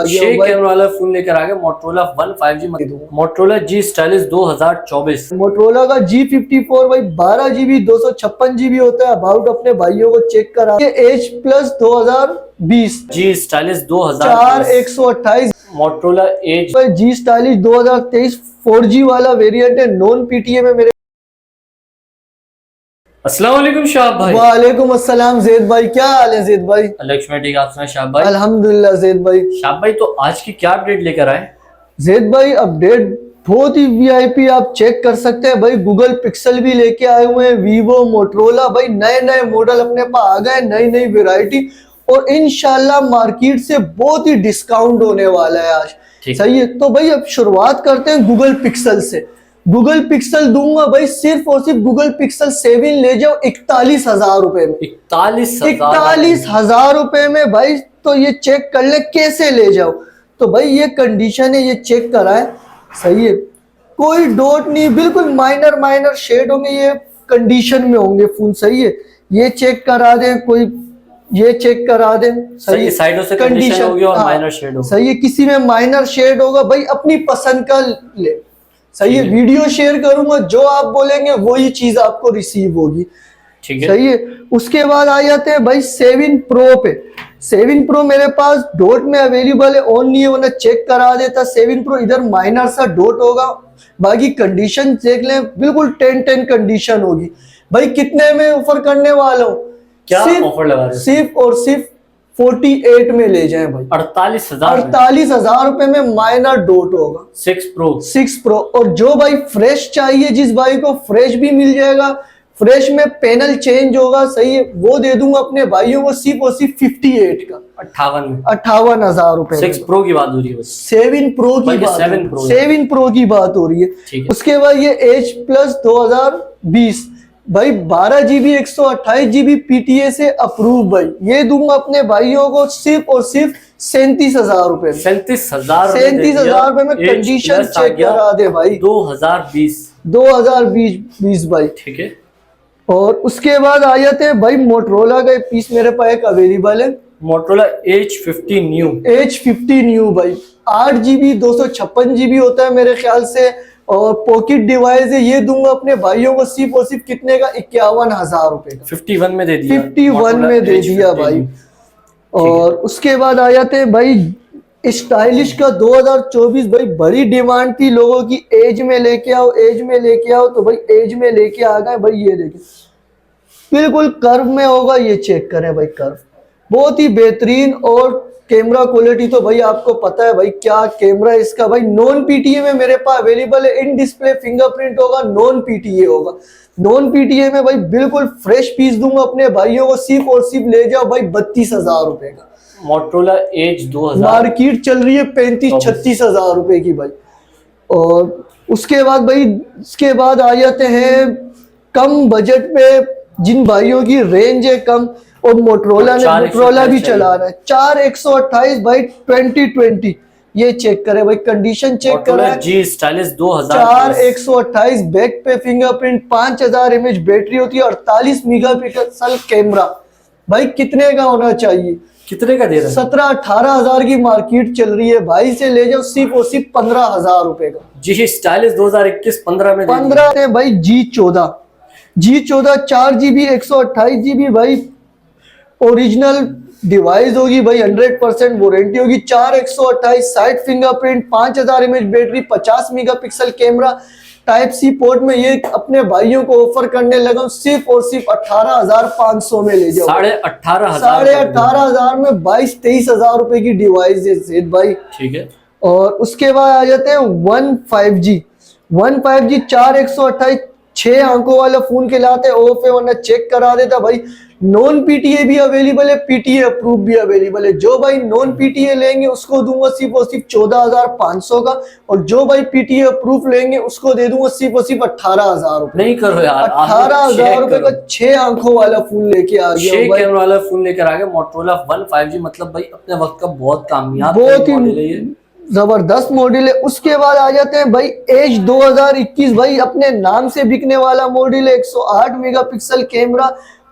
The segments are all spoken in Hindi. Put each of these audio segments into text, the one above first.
कैमरा वाला फोन लेकर आ गए Motorola one 5G। Motorola G stylish 2024। Motorola का G54 भाई 12 GB 256 GB होता है। अबाउट अपने भाइयों को चेक करा, एज प्लस 2020 जी स्टाइलिश 4128। मोटरोला एज जी स्टाइलिश 2023 4G वाला वेरिएंट है, नॉन पीटीए में मेरे। अस्सलाम वालेकुम शाह भाई। वालेकुम अस्सलाम जैद भाई, क्या हाल है जैद भाई? लक्ष्मण ठीक, आप सुनाए शाह भाई? अल्हम्दुलिल्लाह जैद भाई। शाह भाई तो आज की क्या अपडेट लेकर आए? जैद भाई अपडेट बहुत ही वीआईपी, आप चेक कर सकते हैं भाई। गूगल पिक्सल भी लेके आए हुए हैं, वीवो मोटरोला भाई नए नए मॉडल अपने पास आ गए, नई नई वेराइटी, और इंशाल्लाह मार्केट से बहुत ही डिस्काउंट होने वाला है आज। सही है, तो भाई अब शुरुआत करते हैं गूगल पिक्सल से। गूगल पिक्सल दूंगा भाई सिर्फ और सिर्फ गूगल पिक्सल 7 ले जाओ 41,000 रुपए में। 41,000 रुपए में भाई, तो ये चेक कर ले कैसे ले जाओ। तो भाई ये कंडीशन है, ये चेक कराए। सही है, कोई डॉट नहीं, बिल्कुल माइनर माइनर शेड होंगे, ये कंडीशन में होंगे फोन। सही है, ये चेक करा दें, कोई ये चेक करा दें। सही है, साइडों से कंडीशन होगी और माइनर शेड होगा। सही है, किसी में माइनर शेड होगा भाई अपनी पसंद का ले। सही है, वीडियो शेयर करूंगा, जो आप बोलेंगे वही चीज आपको रिसीव होगी। ठीक है, सही है। उसके बाद आ जाते हैं भाई 7 प्रो पे। 7 प्रो मेरे पास डॉट में अवेलेबल है, ऑन नहीं है, वरना चेक करा देता। 7 प्रो इधर माइनर सा डॉट होगा, बाकी कंडीशन देख लें, बिल्कुल 10-10 कंडीशन होगी। भाई कितने में ऑफर करने वाला हूँ? क्या ऑफर लगा रहे हैं? सिर्फ और सिर्फ 48 में ले जाएं भाई। 48,000 रुपए में माइनर डॉट होगा 6 प्रो। और जो भाई फ्रेश चाहिए, जिस भाई को फ्रेश भी मिल जाएगा, फ्रेश में पैनल चेंज होगा। सही है, वो दे दूंगा अपने भाइयों को सिर्फ और सिर्फ 58 का 58,000 रुपए। 6 प्रो की बात हो रही है, 7 प्रो की बात, 7 प्रो की बात हो रही है। उसके बाद ये एज प्लस 2020 भाई 12 GB 128 GB पीटीए से अप्रूव भाई, ये दूंगा अपने भाइयों को सिर्फ और सिर्फ 37,000 रुपए। 37,000 रुपए में कंडीशन चेक करा दे भाई। 2020 भाई। ठीक है, और उसके बाद आ जाते हैं भाई मोटरोला का पीस मेरे पास एक अवेलेबल है, Motorola H50 new. H50 new भाई 8 GB 256 GB होता है मेरे ख्याल से, और पॉकेट डिवाइस है। ये दूंगा अपने भाइयों को सिर्फ और सिर्फ कितने का? 51,000 रुपए का। 51 में दे दिया, 51 में दे दिया भाई। और उसके बाद आ जाते हैं भाई स्टाइलिश का 2024 भाई, बड़ी डिमांड थी लोगों की, एज में लेके आओ, एज में लेके आओ, तो भाई एज में लेके आ गए भाई। ये देखिए बिल्कुल कर्व में होगा, ये चेक करें भाई, कर्व बहुत ही बेहतरीन। और कैमरा क्वालिटी तो भाई आपको पता है भाई क्या कैमरा है इसका भाई। नॉन पीटीए में मेरे पास अवेलेबल है, इन डिस्प्ले फिंगरप्रिंट होगा, नॉन पीटीए होगा। नॉन पीटीए में भाई बिल्कुल फ्रेश पीस दूंगा अपने भाइयों को, सिर्फ और सिर्फ ले जाओ भाई 32,000 रुपए का। मोटरोला एज 2000 मार्केट चल रही है 35-36,000 रुपए की भाई। और उसके बाद भाई, उसके बाद आ जाते हैं कम बजट पे, जिन भाइयों की रेंज है कम, और मोटरोला ने मोटरोला भी चला रहा है 4128 भाई 2020। ये चेक करे भाई, कंडीशन चेक करें। जी स्टाइलिश 2000 4128 बैक पे फिंगरप्रिंट, 5000 mAh बैटरी होती है, 48 मेगापिक्सल कैमरा। भाई कितने का होना चाहिए? कितने का दे रहा है? 17-18 हजार की मार्केट चल रही है भाई, से ले जाओ सिर्फ और सिर्फ 15,000 रुपए का। जी स्टाइलिश 2021 15 में 15 है भाई। G14 4 GB 128 GB भाई, ओरिजिनल डिवाइस होगी भाई, 100% वारंटी होगी। 4128 side fingerprint, 5000 mAh battery, 50 megapixel camera, type C port में। ये अपने भाइयों को ऑफर करने लगा हूं सिर्फ और सिर्फ 18,500 में ले जाओ। 18,500 में 22-23,000 रुपए की डिवाइस है ज़ैद भाई। ठीक है, और उसके बाद आ जाते हैं 15G 4128 6 आंखों वाला फोन के लाते ऑफ है, वरना चेक करा देता भाई। नॉन पीटीए भी अवेलेबल है, पीटीए अप्रूव भी अवेलेबल है। जो भाई नॉन पीटीए लेंगे उसको दूंगा सिर्फ और सिर्फ 14,500 का, और जो भाई पीटीए अप्रूव लेंगे उसको दे दूंगा सिर्फ और सिर्फ 18,000 रुपए। नहीं करो यार, 18,000 रुपए का 6 आंखों वाला फोन लेके आ गया, 6 कैमरा वाला फोन लेकर आ गया मोटरोला वन 5G। मतलब भाई अपने वक्त का बहुत कामयाब, बहुत ही जबरदस्त मॉडल है। उसके बाद आ जाते हैं भाई एज 2021 भाई, अपने नाम से बिकने वाला मॉडल है। 108 मेगापिक्सल कैमरा,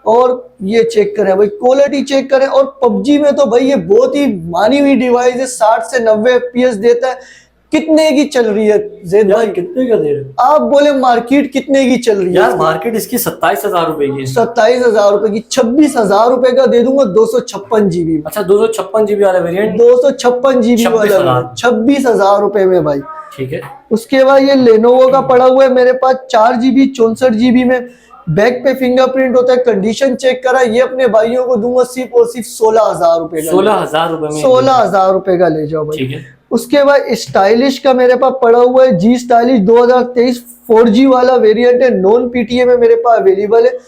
और ये चेक करें भाई, क्वालिटी चेक करें। और पबजी में तो भाई ये बहुत ही मानी हुई डिवाइस है, 60 से 90 FPS देता है। कितने की चल रही है जैद यार भाई? कितने का दे रहे हो? आप बोले मार्केट कितने की चल रही है? यार मार्केट इसकी 27,000 रुपए की है। 27,000 रुपए की, 26,000 रुपए का दे दूंगा 256 GB। अच्छा 256 GB वाला वेरिएंट 256 GB वाला 26,000। 26,000 रुपए में भाई। ठीक है। उसके बाद ये लेनोवो का पड़ा हुआ है मेरे पास, 4 GB 64 GB में। बैक पे फिंगरप्रिंट होता है, कंडीशन चेक करा। ये अपने भाइयों को दूंगा सिर्फ और सिर्फ 16,000 रुपए का। 16,000 रुपए में 16,000 रुपए का ले जाओ भाई। ठीक है। उसके बाद स्टाइलिश का मेरे पास पड़ा हुआ है, जी स्टाइलिश 2023 4G वाला वेरिएंट है, नॉन PTA में मेरे पास अवेलेबल है।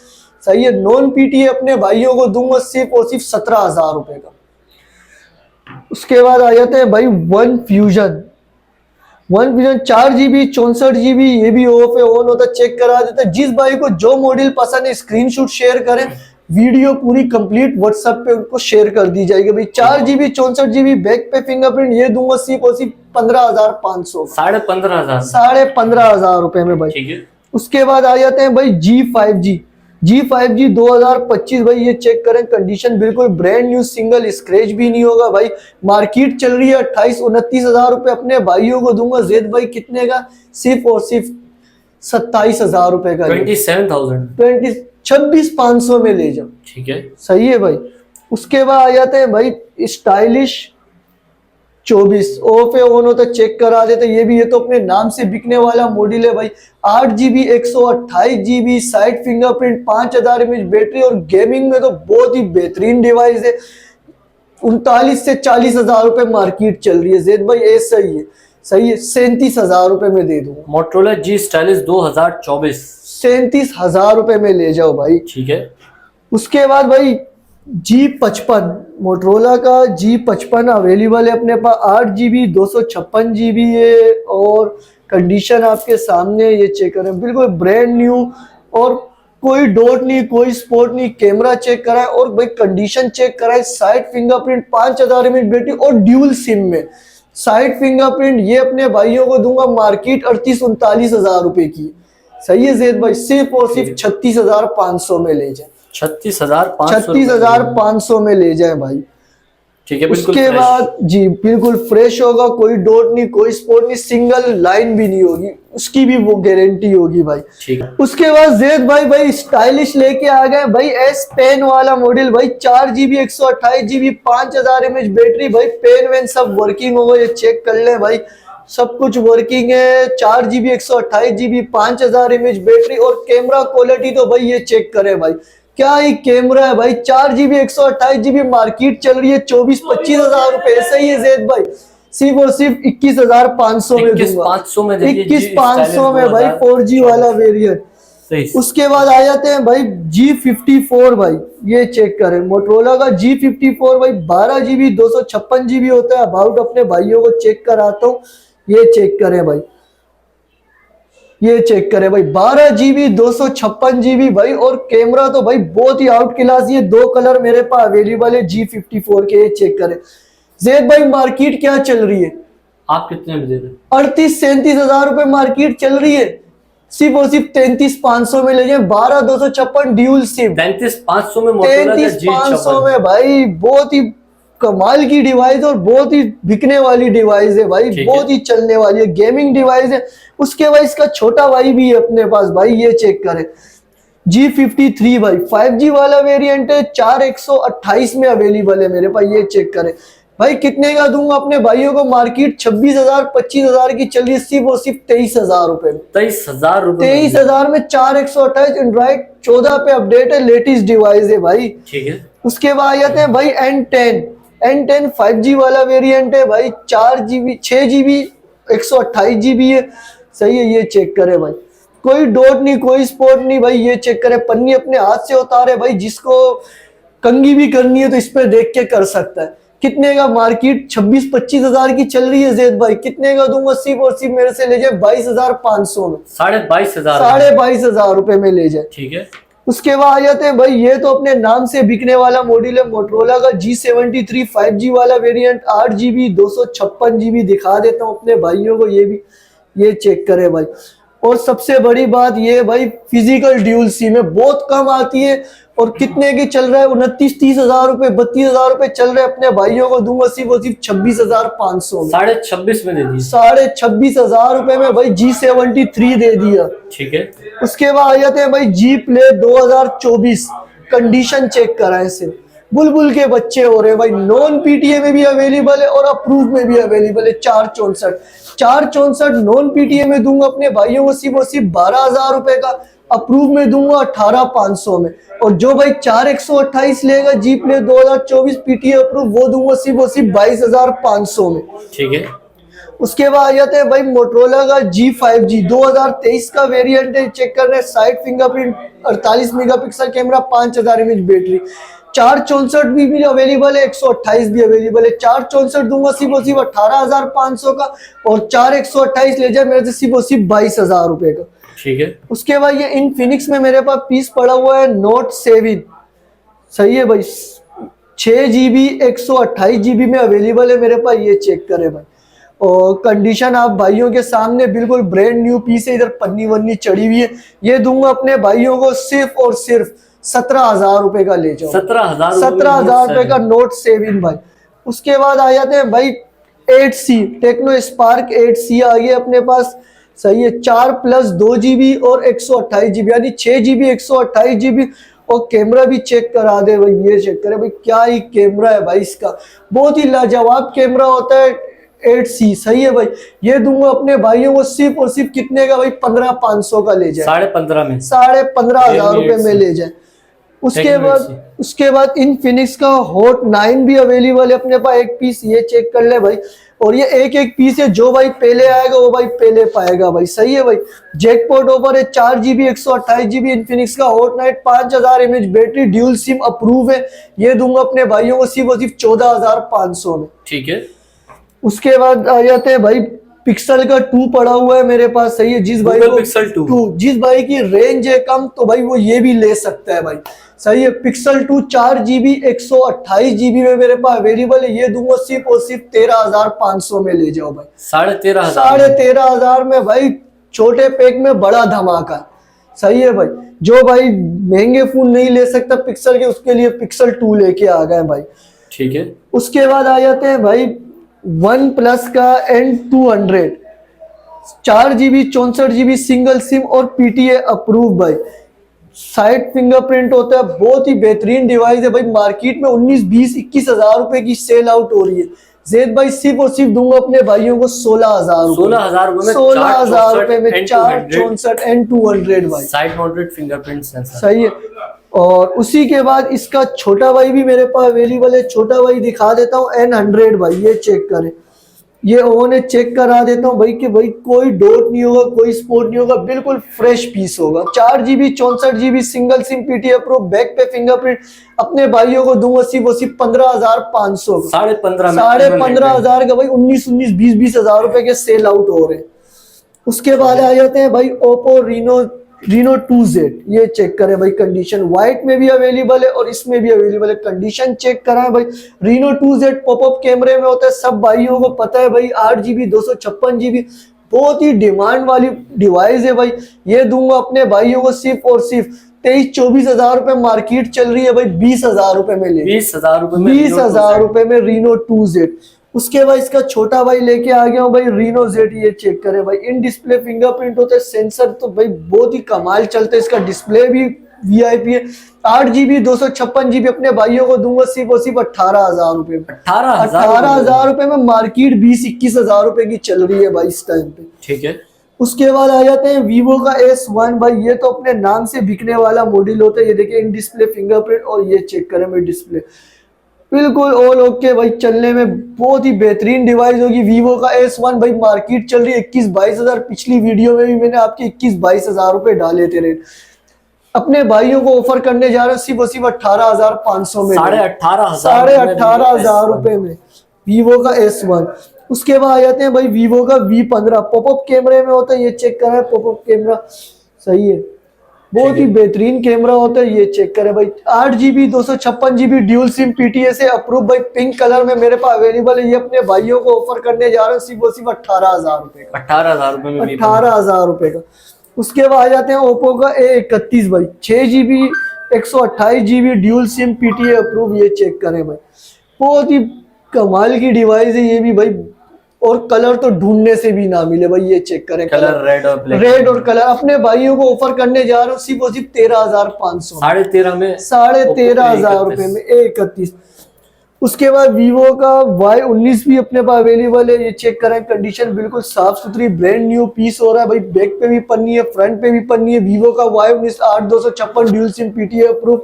सही है, नॉन PTA अपने भाइयों को दूंगा सिर्फ और सिर्फ 17,000 रुपए का। उसके बाद आ जाते हैं भाई वन फ्यूजन 4 GB 64 GB, ये भी ऑफ है ऑन होता चेक करा देता है। जिस भाई को जो मॉडल पसंद है स्क्रीनशॉट शेयर करें, वीडियो पूरी कंप्लीट व्हाट्सएप पे उनको शेयर कर दी जाएगी भाई। 4 GB 64 GB बैक पे फिंगरप्रिंट, ये दूंगा सिर्फ और सिर्फ 15,500, 15,500 15,500 रुपए में भाई। ठीक है। उसके बाद आ जाते हैं भाई G5G 2025 भाई। ये चेक करें, कंडीशन बिल्कुल ब्रांड न्यू, सिंगल स्क्रैच भी नहीं होगा भाई। मार्केट चल रही है 28-29,000 रुपए, अपने भाइयों को दूंगा जैद भाई कितने का? सिर्फ और सिर्फ 27,000 रुपए का। 27,000 26,500 में ले जाओ। ठीक है। सही है भाई। उसके बाद आ जाते हैं भाई स्टाइलिश 24 ऑफ है ऑन होता चेक करा देते। ये तो अपने नाम से बिकने वाला मॉडल है भाई। 8 GB 128 GB, side fingerprint, 5000 mAh battery, और गेमिंग में तो बहुत ही बेहतरीन डिवाइस है। 39 से 40,000 रुपए मार्केट चल रही है जैद भाई, ऐसा ही है। सही है, 37,000 रुपए में दे दूंगा। मोटरोला जी स्टाइलिश 2024 37,000 रुपए में ले जाओ भाई। ठीक है। उसके बाद भाई G55, मोटरोला का G55 अवेलेबल है अपने पास। 8 GB 256 GB है, और कंडीशन आपके सामने, ये चेक करें बिल्कुल ब्रांड न्यू, और कोई डॉट नहीं, कोई स्पॉट नहीं। कैमरा चेक कराए और भाई कंडीशन चेक कराए। साइड फिंगरप्रिंट, 5000 mAh बैटरी, और ड्यूल सिम में साइड फिंगरप्रिंट। ये अपने भाइयों को दूंगा मार्केट 38-39,000 रुपए की। सही है जैद भाई, सिर्फ और सिर्फ 36,500 में ले जाए। 36,500 में ले जाए भाई। ठीक है। बिल्कुल उसके बाद जी बिल्कुल फ्रेश होगा, कोई डॉट नहीं, कोई स्पॉट नहीं, सिंगल लाइन भी नहीं होगी, उसकी भी वो गारंटी होगी भाई। ठीक है। उसके बाद जैद भाई स्टाइलिश लेके आ गए भाई S पेन वाला मॉडल भाई। 4 GB 128 GB, 5000 mAh बैटरी भाई। पेन वेन सब वर्किंग होगा, ये चेक कर ले भाई, सब कुछ वर्किंग है। 4 GB 128 GB, 5000 mAh बैटरी, और कैमरा क्वालिटी तो भाई ये चेक करे भाई, क्या ही कैमरा है भाई। 4 GB 128 GB, मार्केट चल रही है 24-25,000 रुपए। ऐसा ही है जैद भाई, सिर्फ और सिर्फ 21,500 में दूंगा। 21,500 में 21,500 में भाई 4G वाला वेरिएंट। उसके बाद आ जाते हैं भाई G54 भाई। ये चेक करें, मोटरोला का G54 भाई 12 GB 256 GB होता है। अबाउट अपने भाइयों को चेक कराता हूँ, ये चेक करें भाई, ये चेक करें भाई, 12 GB 256 GB भाई। और कैमरा तो भाई बहुत ही आउट क्लास। ये 2 कलर मेरे पास अवेलेबल है G54 के, ये चेक करें। जैद भाई मार्केट क्या चल रही है? आप कितने में दे रहे? 38-37,000 रुपए मार्केट चल रही है, सिर्फ और सिर्फ 33,500 में ले जाए। 12/256 ड्यूल सिम, 33,500 में मोटरोला का 33,500 में भाई। बहुत ही कमाल की डिवाइस और बहुत ही बिकने वाली डिवाइस है भाई, बहुत ही चलने वाली है, गेमिंग डिवाइस है। उसके बाद इसका छोटा भाई भी है अपने पास भाई, ये चेक करें G53 भाई, 5G वाला वेरिएंट है। 4128 में अवेलेबल है मेरे पास, ये चेक करें भाई। कितने का दूंगा अपने भाइयों को? मार्केट 26,000-25,000 की चल रही है, सिर्फ और सिर्फ 23,000 रुपए में। 23,000 रुपए, 23,000 में 4128 एंड्रॉइड 14 पे अपडेट है, लेटेस्ट डिवाइस है भाई। ठीक है। उसके बाद आ जाते हैं भाई N10 5G वाला वेरिएंट है भाई। 4 GB 6 GB 128 GB है। सही है, ये चेक करे भाई, कोई डॉट नहीं, कोई स्पॉट नहीं भाई। ये चेक करे, पन्नी अपने हाथ से उतारे भाई, जिसको कंघी भी करनी है तो इस पे देख के कर सकता है। कितने का? मार्केट 26-25,000 की चल रही है जैद भाई। कितने का दूंगा? सिर्फ और सिर्फ मेरे से ले जाए 22,500 में, 22,500 रुपए में ले जाए। ठीक है। उसके बाद आ जाते हैं भाई, ये तो अपने नाम से बिकने वाला मॉडल है, मोटरोला का G73 5G वाला वेरिएंट। 8 GB 256 GB दिखा देता हूँ अपने भाइयों को, ये भी ये चेक करे भाई। और सबसे बड़ी बात ये भाई, फिजिकल ड्यूल सिम है, बहुत कम आती है और कितने की चल रहा है? 29-30 हजार रुपए, 32 हजार रुपए चल रहे अपने भाइयों को दूंगा सिर्फ और सिर्फ 26,500 में। 26.5 में दे दी। 26,500 रुपए में भाई G73 दे दिया। ठीक है। उसके बाद आ जाते हैं भाई जी प्ले 2024, कंडीशन चेक कराएं से बुलबुल के बच्चे हो रहे हैं भाई, नॉन पीटीए में भी अवेलेबल है और अप्रूव में भी अवेलेबल है। 464 नॉन पीटीए में दूंगा अपने भाइयों को सिर्फ और सिर्फ 12,000 रुपए का, अप्रूव में दूंगा 18,500 में। और जो भाई 4128 लेगा जी प्ले 2024 पीटीए अप्रूव, वो दूंगा सिर्फ और सिर्फ 22,500 में। ठीक है। उसके बाद आ जाते हैं भाई मोटरोला का G5G 2023 का वेरिएंट है, चेक कर रहे हैं। Side fingerprint, 48 megapixel camera, 5000 mAh battery, 464 भी अवेलेबल है, 128 भी अवेलेबल है। 464 दूंगा सिर्फ और सिर्फ 18,500 का, और 4128 ले जाए मेरे से सिर्फ और सिर्फ 22,000 रुपए का। ठीक है। उसके बाद ये इनफिनिक्स में मेरे पास पीस पड़ा हुआ है नोट 7, सही है भाई, 6GB 128GB में अवेलेबल है मेरे पास, ये चेक करें भाई। और कंडीशन आप भाइयों के सामने बिल्कुल ब्रांड न्यू पीस है, इधर पन्नी वन्नी चढ़ी हुई है। ये दूंगा अपने भाइयों को सिर्फ और सिर्फ 17,000 रुपए का, ले जाओ 17,000 रुपए का नोट 7 भाई। उसके बाद आ जाते हैं भाई 8C, टेक्नो स्पार्क 8C आ गई अपने पास, सही है। 4+2GB और 128GB, यानी 6GB 128GB। और कैमरा भी चेक करा दे भाई, ये चेक करे भाई, क्या ही कैमरा है भाई इसका, बहुत ही लाजवाब कैमरा होता है 8C, सही है भाई। ये दूंगा अपने भाइयों को सिर्फ और सिर्फ कितने का भाई? 15,500 का ले जाए, 15.5 में, 15,500 रुपए में ले जाए। उसके बाद इनफिनिक्स का हॉट 9 भी अवेलेबल है अपने पास, एक पीस, ये चेक कर ले भाई। और ये एक पीस है, जो भाई पहले आएगा वो भाई पहले पाएगा भाई, सही है भाई। जैकपॉट ऑफर है, 4GB 128GB इनफिनिक्स का hot 9, 5000 mAh battery, dual SIM approve है। ये दूंगा अपने भाइयों को सिर्फ और सिर्फ 14,500 में। ठीक है। उसके बाद आ जाते हैं भाई पिक्सल का 2 पड़ा हुआ है मेरे पास, सही है। जिस भाई को पिक्सल 2, जिस भाई की रेंज है कम, तो भाई वो ये भी ले सकता है भाई, सही है। पिक्सल 2 4GB 128GB में मेरे पास अवेलेबल है, ये दूंगा सिर्फ और सिर्फ 13,500 में, ले जाओ भाई। 13,500 में भाई, छोटे पैक में बड़ा धमाका, सही है भाई। जो भाई महंगे फोन नहीं ले सकता पिक्सल के, उसके लिए पिक्सल 2 लेके आ गए भाई। ठीक है। उसके बाद आ जाते हैं भाई वन प्लस का N200, 4GB 64GB single SIM और पीटीए अप्रूव भाई। साइड फिंगरप्रिंट होता है, बहुत ही बेहतरीन डिवाइस है भाई। मार्केट में 19-20-21 हजार रुपए की सेल आउट हो रही है। जेद भाई सिर्फ और सिर्फ दूंगा अपने भाइयों को 16,000 रुपए में 464 N200 भाई, साइड माउंटेड फिंगरप्रिंट सेंसर, सही है। और उसी के बाद इसका छोटा भाई भी मेरे पास अवेलेबल है, छोटा भाई दिखा देता हूँ N100 भाई, ये चेक करें। ये ओने चेक करा देता हूँ भाई कि भाई कोई डॉट नहीं होगा, कोई स्पॉट नहीं होगा, बिल्कुल फ्रेश पीस होगा। 4GB 64GB single SIM PTA approve, back पे फिंगरप्रिंट, अपने भाइयों को दूंगा सिर्फ 15,500 का, 15,500 का भाई। 19-20 हजार रुपए के सेल आउट हो रहे हैं। उसके बाद आ जाते हैं भाई ओप्पो Reno 2Z, ये चेक करें भाई। कंडीशन व्हाइट में भी अवेलेबल है और इसमें भी अवेलेबल है, कंडीशन चेक कराएं भाई। Reno 2Z पॉपअप कैमरे में होता है, सब भाइयों को पता है भाई। 8GB 256GB, बहुत ही डिमांड वाली डिवाइस है भाई। ये दूंगा अपने भाइयों को सिर्फ और सिर्फ 23-24 हजार रुपए, मार्केट चल रही है भाई 20,000 रुपए में, ले 20,000 रुपए में Reno 2Z। उसके बाद इसका छोटा भाई लेके आ गया हूँ भाई Reno Z, ये चेक करें भाई। इन डिस्प्ले फिंगरप्रिंट होता है, सेंसर तो भाई बहुत ही कमाल चलता है, इसका डिस्प्ले भी वीआईपी है। 8GB 256GB अपने भाइयों को दूंगा सिर्फ और सिर्फ 18,000 रुपए में, 18,000 रुपए में। मार्केट 20-21 हजार रुपए की चल रही है भाई इस टाइम पे। ठीक है। उसके बाद आ जाते हैं Vivo का S1 भाई, ये तो अपने नाम से बिकने वाला मॉडल होता है। ये देखिए इन डिस्प्ले फिंगरप्रिंट, और ये चेक करें भाई डिस्प्ले बिल्कुल ऑल ओके भाई, चलने में बहुत ही बेहतरीन डिवाइस होगी। Vivo का S1 भाई, मार्केट चल रही है 21-22 हजार। पिछली वीडियो में भी मैंने आपके 21-22 हजार रुपए डाले थे रेट। अपने भाइयों को ऑफर करने जा रहे हैं सिर्फ 18,500 में, 18,500 रुपए में Vivo का S1। उसके बाद आ जाते हैं भाई Vivo का V15, पॉपअप कैमरे में होता है, ये चेक करें पॉपअप कैमरा, सही है, बहुत ही बेहतरीन कैमरा होता है, ये चेक करें भाई। 8GB 256GB dual SIM PTA से अप्रूव भाई, पिंक कलर में मेरे पास अवेलेबल है। ये अपने भाइयों को ऑफर करने जा रहे हैं सिर्फ 18,000 रुपए का, 18,000 रुपए का। उसके बाद आ जाते हैं ओप्पो का A31 भाई, 6GB 128 GB dual SIM PTA approve, ये चेक करें भाई, बहुत ही कमाल की डिवाइस है ये भी भाई। और कलर तो ढूंढने से भी ना मिले भाई, ये चेक करें, कलर रेड और ब्लैक, रेड और कलर। अपने भाइयों को ऑफर करने जा रहा हूँ सिर्फ और सिर्फ 13,500, 13,500 में, 13,500 रुपए में 31। उसके बाद वीवो का Y19 भी अपने पास अवेलेबल है, ये चेक करें, कंडीशन बिल्कुल साफ सुथरी, ब्रांड न्यू पीस हो रहा है भाई, बैक पे भी पन्नी है, फ्रंट पे भी पन्नी है। वीवो का Y19 8256 dual SIM PTA approve,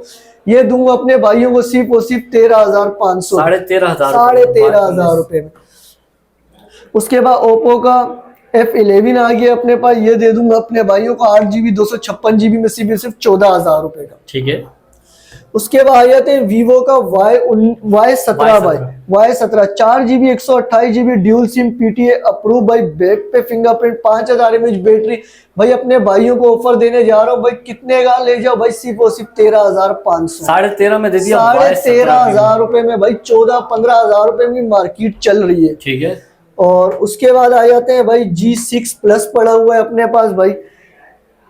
ये दूंगा अपने भाइयों को सिर्फ और सिर्फ 13,500, 13,500 रुपए में। उसके बाद ओप्पो का F11 आ गया अपने पास, ये दे दूंगा अपने भाइयों को 8 GB 256 GB में सिर्फ 14,000 रुपए का। ठीक है। उसके बाद आ जाते हैं वीवो का Y17 भाई, Y17 4 GB 128 GB dual SIM PTA approve भाई, बैक पे फिंगरप्रिंट, 5000 mAh बैटरी। भाई अपने भाइयों को ऑफर देने जा रहा हूँ भाई, कितने का ले जाओ भाई, सिर्फ और सिर्फ 13,500, 13,500 में दे दिया, 13,500 रुपए में भाई, 14-15,000 रुपए में मार्केट चल रही है। ठीक है। और उसके बाद आ जाते हैं भाई G6 प्लस पड़ा हुआ है अपने पास भाई,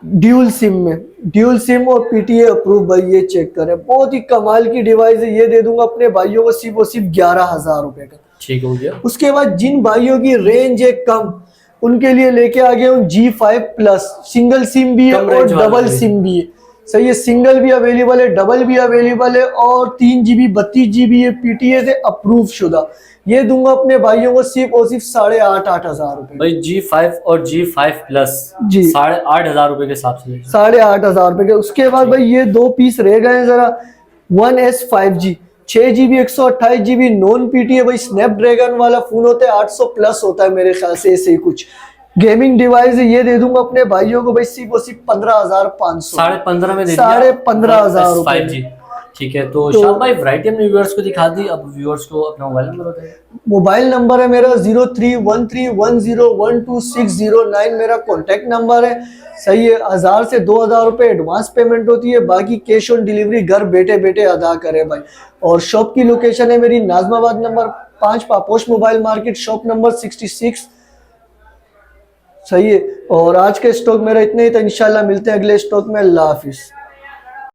ड्यूल सिम में, ड्यूल सिम और PTA अप्रूव भाई, ये चेक करें, बहुत ही कमाल की डिवाइस है, ये दे दूंगा अपने भाइयों को सिर्फ और सिर्फ 11,000 रुपए का। ठीक हो गया। उसके बाद जिन भाइयों की रेंज है कम, उनके लिए लेके आ गया हूँ G5 प्लस, सिंगल सिम भी है और डबल सिम भी है। सही है, सिंगल भी अवेलेबल है, डबल भी अवेलेबल है, और 3 GB 32 GB है PTA से अप्रूव शुदा, ये दूंगा अपने भाइयों को सिर्फ और सिर्फ 8,500 रुपए। भाई G5 और G5 प्लस जी 8,500 रुपए के हिसाब से, 8,500 रुपए के। उसके बाद भाई ये 2 पीस रह गए हैं जरा, 1S 5G 6 GB 128 GB non PTA भाई, स्नैपड्रैगन वाला फोन होता है, 800 प्लस होता है मेरे ख्याल से, ऐसे ही कुछ गेमिंग डिवाइस है, ये दे दूंगा अपने भाइयों को भाई सिर्फ और सिर्फ 15,500, 15,500 में दे दिया, 15,500 रुपए। 5G। ठीक है, तो शाम भाई वैरायटी हमने व्यूअर्स को दिखा दी, अब व्यूअर्स को अपना मोबाइल नंबर बताइए। मोबाइल नंबर है मेरा 0313101269, मेरा कॉन्टेक्ट नंबर है। सही है, 1000 से 2,000 रुपए एडवांस पेमेंट होती है, बाकी कैश ऑन डिलीवरी घर बैठे बैठे अदा करें भाई। और शॉप की लोकेशन है मेरी Najmabad number 5, Paposh mobile market, shop number 66। सही है, और आज के स्टॉक मेरा इतने ही था, इंशाल्लाह मिलते हैं अगले स्टॉक में। अल्लाह हाफिज।